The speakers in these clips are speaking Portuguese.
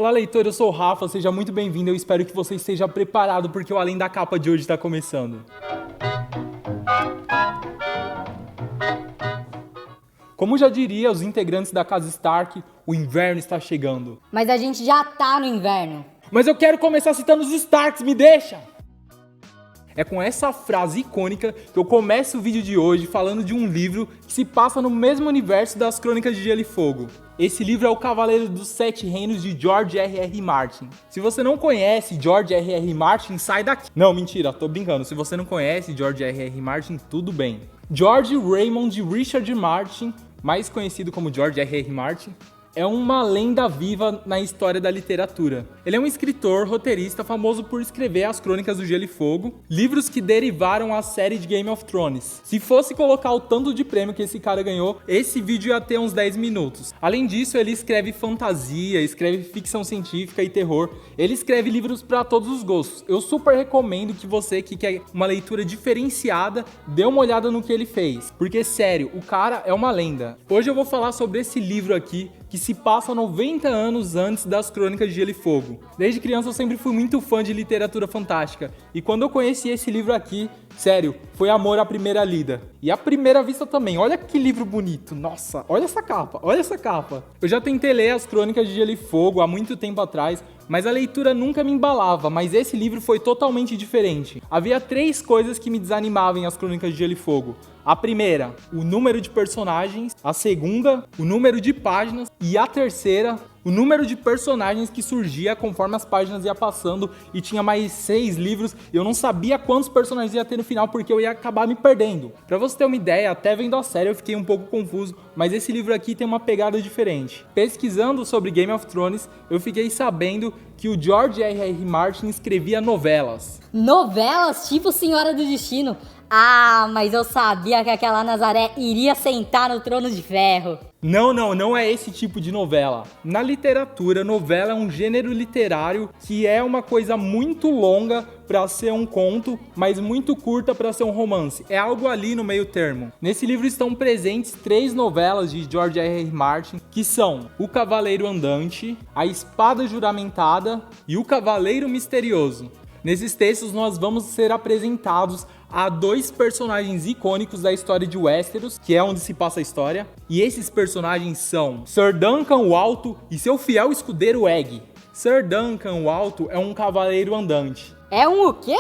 Olá, leitor, eu sou o Rafa, seja muito bem-vindo, eu espero que você esteja preparado porque o Além da Capa de hoje está começando. Como já diria os integrantes da Casa Stark, o inverno está chegando. Mas a gente já tá no inverno. Mas eu quero começar citando os Starks, me deixa! É com essa frase icônica que eu começo o vídeo de hoje falando de um livro que se passa no mesmo universo das Crônicas de Gelo e Fogo. Esse livro é O Cavaleiro dos Sete Reinos de George R.R. Martin. Se você não conhece George R.R. Martin, sai daqui. Não, mentira, tô brincando. Se você não conhece George R.R. Martin, tudo bem. George Raymond Richard Martin, mais conhecido como George R.R. Martin, é uma lenda viva na história da literatura. Ele é um escritor, roteirista famoso por escrever as Crônicas do Gelo e Fogo, livros que derivaram a série de Game of Thrones. Se fosse colocar o tanto de prêmio que esse cara ganhou, esse vídeo ia ter uns 10 minutos. Além disso, ele escreve fantasia, escreve ficção científica e terror. Ele escreve livros para todos os gostos. Eu super recomendo que você que quer uma leitura diferenciada, dê uma olhada no que ele fez. Porque, sério, o cara é uma lenda. Hoje eu vou falar sobre esse livro aqui, que se passa 90 anos antes das Crônicas de Gelo e Fogo. Desde criança eu sempre fui muito fã de literatura fantástica, e quando eu conheci esse livro aqui, sério, foi amor à primeira lida. E à primeira vista também, olha que livro bonito, nossa, olha essa capa, olha essa capa. Eu já tentei ler as Crônicas de Gelo e Fogo há muito tempo atrás, mas a leitura nunca me embalava, mas esse livro foi totalmente diferente. Havia 3 coisas que me desanimavam em as Crônicas de Gelo e Fogo. A primeira, o número de personagens. A segunda, o número de páginas. E a terceira, o número de personagens que surgia conforme as páginas iam passando. E tinha mais 6 livros. E eu não sabia quantos personagens ia ter no final, porque eu ia acabar me perdendo. Pra você ter uma ideia, até vendo a série eu fiquei um pouco confuso. Mas esse livro aqui tem uma pegada diferente. Pesquisando sobre Game of Thrones, eu fiquei sabendo que o George R.R. Martin escrevia novelas. Novelas tipo Senhora do Destino. Ah, mas eu sabia que aquela Nazaré iria sentar no trono de ferro. Não é esse tipo de novela. Na literatura, novela é um gênero literário que é uma coisa muito longa para ser um conto, mas muito curta para ser um romance. É algo ali no meio termo. Nesse livro estão presentes 3 novelas de George R.R. Martin, que são O Cavaleiro Andante, A Espada Juramentada e O Cavaleiro Misterioso. Nesses textos nós vamos ser apresentados a 2 personagens icônicos da história de Westeros, que é onde se passa a história. E esses personagens são Sir Duncan o Alto e seu fiel escudeiro Egg. Sir Duncan o Alto é um cavaleiro andante. É um o quê?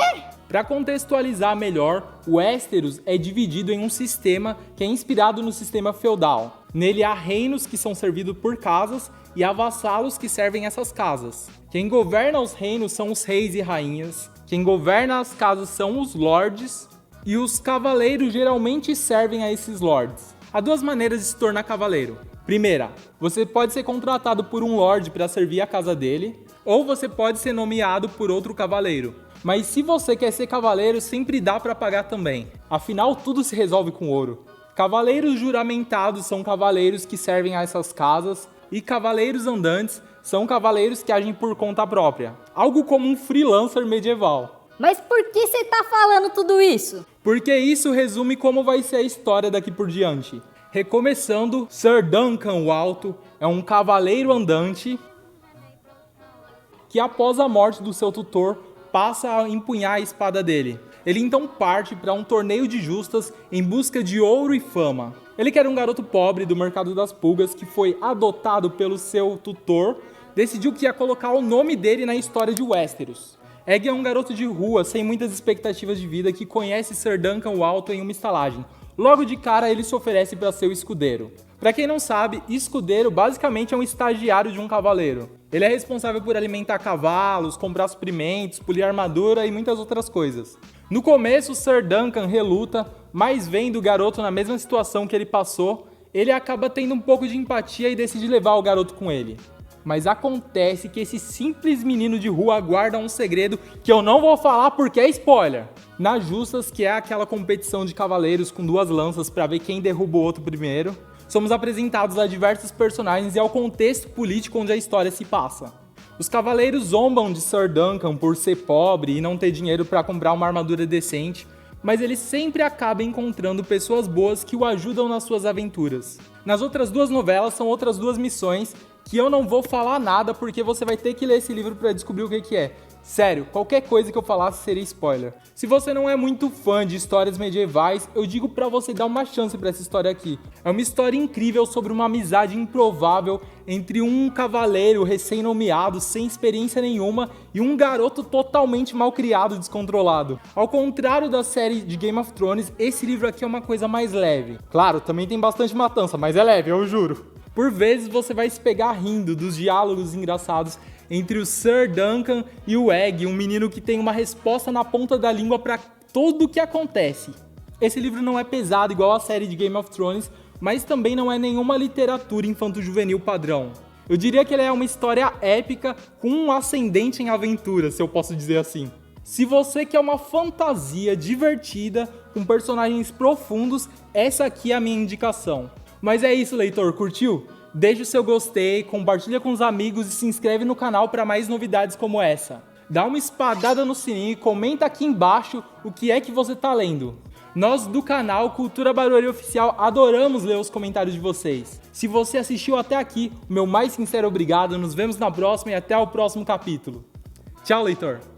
Para contextualizar melhor, Westeros é dividido em um sistema que é inspirado no sistema feudal. Nele há reinos que são servidos por casas e há vassalos que servem essas casas. Quem governa os reinos são os reis e rainhas, quem governa as casas são os lords e os cavaleiros geralmente servem a esses lords. Há 2 maneiras de se tornar cavaleiro. Primeira, você pode ser contratado por um lord para servir a casa dele, ou você pode ser nomeado por outro cavaleiro. Mas se você quer ser cavaleiro, sempre dá para pagar também. Afinal, tudo se resolve com ouro. Cavaleiros juramentados são cavaleiros que servem a essas casas, e cavaleiros andantes são cavaleiros que agem por conta própria. Algo como um freelancer medieval. Mas por que você tá falando tudo isso? Porque isso resume como vai ser a história daqui por diante. Recomeçando, Sir Duncan o Alto é um cavaleiro andante que após a morte do seu tutor passa a empunhar a espada dele. Ele então parte para um torneio de justas em busca de ouro e fama. Ele que era um garoto pobre do mercado das pulgas que foi adotado pelo seu tutor, decidiu que ia colocar o nome dele na história de Westeros. Egg é um garoto de rua sem muitas expectativas de vida que conhece Sir Duncan o Alto em uma estalagem. Logo de cara ele se oferece para ser o escudeiro. Para quem não sabe, escudeiro basicamente é um estagiário de um cavaleiro. Ele é responsável por alimentar cavalos, comprar suprimentos, polir armadura e muitas outras coisas. No começo, Sir Duncan reluta, mas vendo o garoto na mesma situação que ele passou, ele acaba tendo um pouco de empatia e decide levar o garoto com ele. Mas acontece que esse simples menino de rua guarda um segredo que eu não vou falar porque é spoiler. Nas justas, que é aquela competição de cavaleiros com 2 lanças para ver quem derruba o outro primeiro, somos apresentados a diversos personagens e ao contexto político onde a história se passa. Os cavaleiros zombam de Sir Duncan por ser pobre e não ter dinheiro para comprar uma armadura decente, mas ele sempre acaba encontrando pessoas boas que o ajudam nas suas aventuras. Nas outras 2 novelas são outras 2 missões que eu não vou falar nada porque você vai ter que ler esse livro para descobrir o que é. Sério, qualquer coisa que eu falasse seria spoiler. Se você não é muito fã de histórias medievais, eu digo pra você dar uma chance pra essa história aqui. É uma história incrível sobre uma amizade improvável entre um cavaleiro recém-nomeado, sem experiência nenhuma, e um garoto totalmente malcriado e descontrolado. Ao contrário da série de Game of Thrones, esse livro aqui é uma coisa mais leve. Claro, também tem bastante matança, mas é leve, eu juro. Por vezes você vai se pegar rindo dos diálogos engraçados entre o Sir Duncan e o Egg, um menino que tem uma resposta na ponta da língua para tudo o que acontece. Esse livro não é pesado igual a série de Game of Thrones, mas também não é nenhuma literatura infanto-juvenil padrão. Eu diria que ele é uma história épica com um ascendente em aventura, se eu posso dizer assim. Se você quer uma fantasia divertida, com personagens profundos, essa aqui é a minha indicação. Mas é isso, leitor, curtiu? Deixa o seu gostei, compartilha com os amigos e se inscreve no canal para mais novidades como essa. Dá uma espadada no sininho e comenta aqui embaixo o que é que você tá lendo. Nós do canal Cultura Barueri Oficial adoramos ler os comentários de vocês. Se você assistiu até aqui, o meu mais sincero obrigado, nos vemos na próxima e até o próximo capítulo. Tchau, leitor!